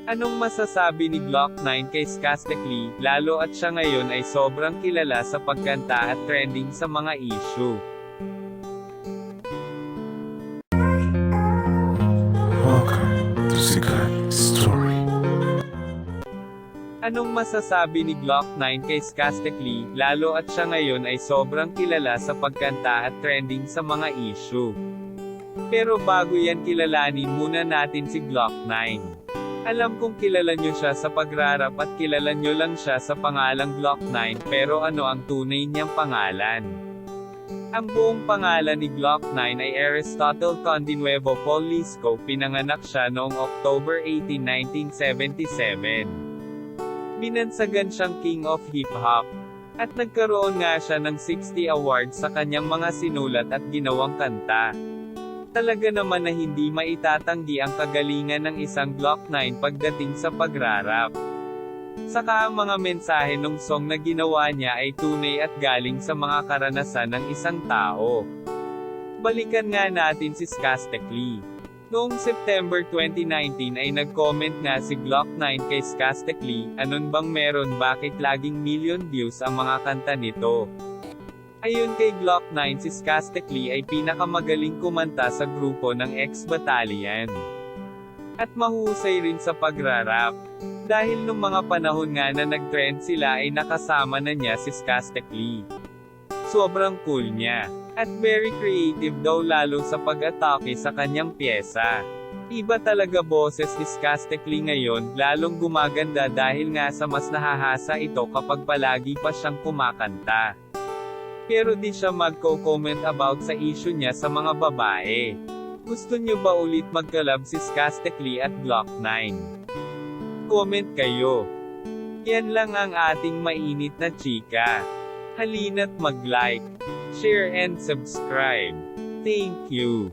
Anong masasabi ni Glock 9 kay Skastekli, lalo at siya ngayon ay sobrang kilala sa pagkanta at trending sa mga issue? Welcome to Sikat Story. Anong masasabi ni Glock 9 kay Skastekli, lalo at siya ngayon ay sobrang kilala sa pagkanta at trending sa mga issue? Pero bago yan, kilalanin muna natin si Glock 9. Alam kong kilala nyo siya sa pagrarap at kilala nyo lang siya sa pangalang Glock 9, pero ano ang tunay niyang pangalan? Ang buong pangalan ni Glock 9 ay Aristotle Condinuevo Polisco. Pinanganak siya noong October 18, 1977. Binansagan siyang King of Hip Hop. At nagkaroon nga siya ng 60 awards sa kanyang mga sinulat at ginawang kanta. Talaga naman na hindi maitatanggi ang kagalingan ng isang Glock 9 pagdating sa pagrarap. Saka ang mga mensahe ng song na ginawa niya ay tunay at galing sa mga karanasan ng isang tao. Balikan nga natin si Skastekli. Noong September 2019 ay nag-comment nga si Glock 9 kay Skastekli, "Anon bang meron, bakit laging million views ang mga kanta nito?" Ayon kay Glock 9, si Skastekli ay pinakamagaling kumanta sa grupo ng X-Battalion. At mahusay rin sa pagrarap. Dahil nung mga panahon nga na nag-trend sila ay nakasama na niya si Skastekli. Sobrang cool niya. At very creative daw lalo sa pag-atake sa kanyang pyesa. Iba talaga boses ni Skastekli ngayon, lalong gumaganda dahil nga sa mas nahahasa ito kapag palagi pa siyang kumakanta. Pero di siya magko-comment about sa issue niya sa mga babae. Gusto niyo ba ulit mag-collab si Skastekli at Glock 9? Comment kayo. Yan lang ang ating mainit na chika. Halina't mag-like, share and subscribe. Thank you.